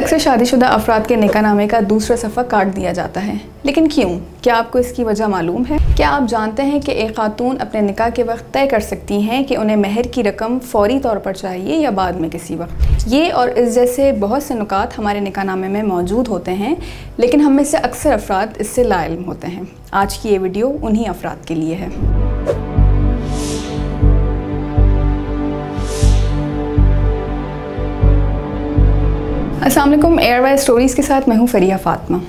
अक्सर शादीशुदा अफराद के निकाह नामे का दूसरा सफ़ा काट दिया जाता है, लेकिन क्यों? क्या आपको इसकी वजह मालूम है? क्या आप जानते हैं कि एक खातून अपने निकाह के वक्त तय कर सकती हैं कि उन्हें महर की रकम फ़ौरी तौर पर चाहिए या बाद में किसी वक्त? ये और इस जैसे बहुत से नुकात हमारे निकाह नामे में मौजूद होते हैं, लेकिन हम में से अक्सर अफराद इससे लाइल्म होते हैं। आज की ये वीडियो उन्हीं अफराद के लिए है। अस्सलाम वालेकुम, एयरवाइज स्टोरीज़ के साथ मैं हूँ फरिया फातिमा।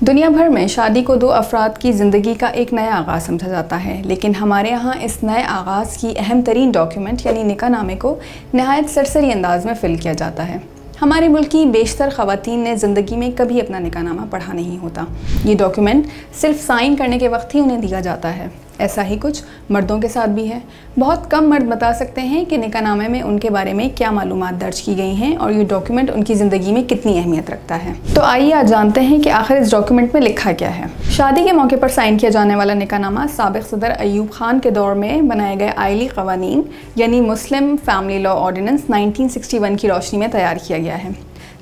दुनिया भर में शादी को दो अफराद की ज़िंदगी का एक नया आगाज़ समझा जाता है, लेकिन हमारे यहाँ इस नए आगाज़ की अहम तरीन डॉक्यूमेंट यानी निकाह नामे को नहायत सरसरी अंदाज में फ़िल किया जाता है। हमारे मुल्क की बेशतर ख़वातीन ने ज़िंदगी में कभी अपना निकाह नामा पढ़ा नहीं होता। ये डॉक्यूमेंट सिर्फ साइन करने के वक्त ही उन्हें दिया जाता है। ऐसा ही कुछ मर्दों के साथ भी है। बहुत कम मर्द बता सकते हैं कि निकाह नामे में उनके बारे में क्या मालूमात दर्ज की गई हैं और ये डॉक्यूमेंट उनकी ज़िंदगी में कितनी अहमियत रखता है। तो आइए आज जानते हैं कि आखिर इस डॉक्यूमेंट में लिखा क्या है। शादी के मौके पर साइन किया जाने वाला निकाह नामा साबिक़ सदर अयूब खान के दौर में बनाए गए आइली क़वानीन यानी मुस्लिम फैमिली लॉ ऑर्डिनेंस 1961 की रोशनी में तैयार किया गया है।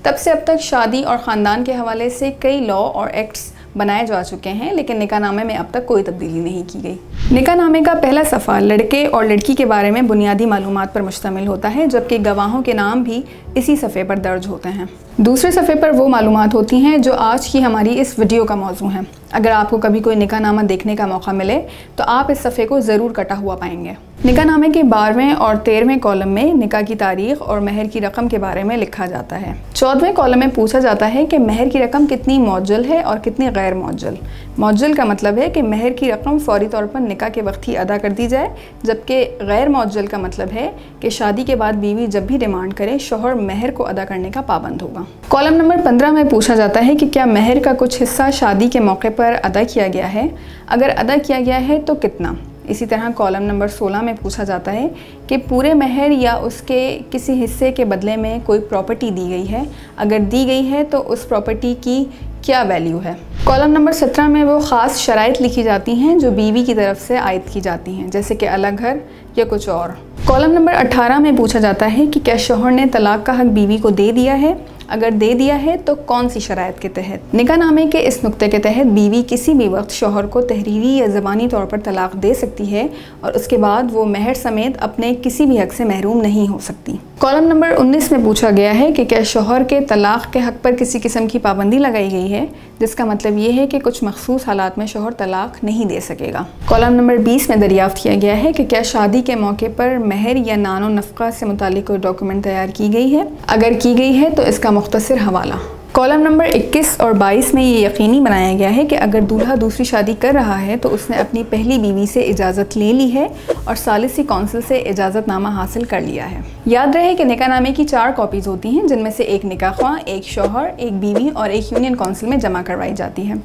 तब से अब तक शादी और ख़ानदान के हवाले से कई लॉ और एक्ट्स बनाए जा चुके हैं, लेकिन निकाह नामे में अब तक कोई तब्दीली नहीं की गई। निकाह नामे का पहला सफ़ा लड़के और लड़की के बारे में बुनियादी मालूमात पर मुश्तमिल होता है, जबकि गवाहों के नाम भी इसी सफ़े पर दर्ज होते हैं। दूसरे सफ़े पर वो मालूमात होती हैं जो आज की हमारी इस वीडियो का मौजू है। अगर आपको कभी कोई निकाह नामा देखने का मौका मिले तो आप इस सफ़े को ज़रूर कटा हुआ पाएंगे। निकाह नामे के 12वें और 13वें कॉलम में निकाह की तारीख़ और महर की रकम के बारे में लिखा जाता है। 14वें कॉलम में पूछा जाता है कि महर की रकम कितनी मौज्जल है और कितनी गैर मौज्जल। मौज्जल का मतलब है कि महर की रकम फ़ौरी तौर पर निकाह के वक्त ही अदा कर दी जाए, जबकि गैर मौज्जल का मतलब है कि शादी के बाद बीवी जब भी डिमांड करे शौहर महर को अदा करने का पाबंद होगा। कॉलम नंबर 15 में पूछा जाता है कि क्या महर का कुछ हिस्सा शादी के मौके पर अदा किया गया है, अगर अदा किया गया है तो कितना। इसी तरह कॉलम नंबर 16 में पूछा जाता है कि पूरे महर या उसके किसी हिस्से के बदले में कोई प्रॉपर्टी दी गई है, अगर दी गई है तो उस प्रॉपर्टी की क्या वैल्यू है। कॉलम नंबर 17 में वो ख़ास शराइत लिखी जाती हैं जो बीवी की तरफ से आयद की जाती हैं, जैसे कि अलग घर या कुछ और। कॉलम नंबर 18 में पूछा जाता है कि क्या शौहर ने तलाक का हक़ बीवी को दे दिया है, अगर दे दिया है तो कौन सी शराइत के तहत। निकाह नामे के इस नुक्ते के तहत बीवी किसी भी वक्त शौहर को तहरीरी या ज़बानी तौर पर तलाक दे सकती है और उसके बाद वो महर समेत अपने किसी भी हक़ से महरूम नहीं हो सकती। कॉलम नंबर 19 में पूछा गया है कि क्या शौहर के तलाक के हक़ पर किसी किस्म की पाबंदी लगाई गई है, जिसका मतलब ये है कि कुछ मखसूस हालात में शौहर तलाक नहीं दे सकेगा। कॉलम नंबर 20 में दरियाफ़्त किया गया है कि क्या शादी के मौके पर महर या नानो नफ़क़ा से मुतालिक कोई डॉक्यूमेंट तैयार की गई है, अगर की गई है तो इसका मुख्तसर हवाला। कॉलम नंबर 21 और 22 में ये यकीनी बनाया गया है कि अगर दूल्हा दूसरी शादी कर रहा है तो उसने अपनी पहली बीवी से इजाज़त ले ली है और सालिसी कौंसिल से इजाज़तनामा हासिल कर लिया है। याद रहे कि निकाह नामे की 4 कॉपीज़ होती हैं, जिनमें से एक निकाह ख्वाह, एक शौहर, एक बीवी और एक यूनियन कौंसिल में जमा करवाई जाती है।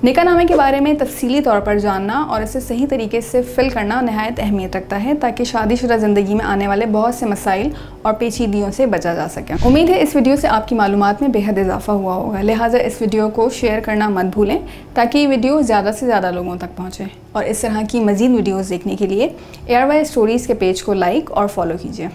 निकाह नामे के बारे में तफसीली तौर पर जानना और इसे सही तरीके से फ़िल करना नहायत अहमियत रखता है, ताकि शादीशुदा ज़िंदगी में आने वाले बहुत से मसाइल और पेचीदगियों से बचा जा सके। उम्मीद है इस वीडियो से आपकी मालूमात में बेहद इजाफा हुआ होगा, लिहाजा इस वीडियो को शेयर करना मत भूलें ताकि ये वीडियो ज़्यादा से ज़्यादा लोगों तक पहुँचे। और इस तरह की मज़ीद वीडियोज़ देखने के लिए एयरवाइज स्टोरीज़ के पेज को लाइक और फॉलो कीजिए।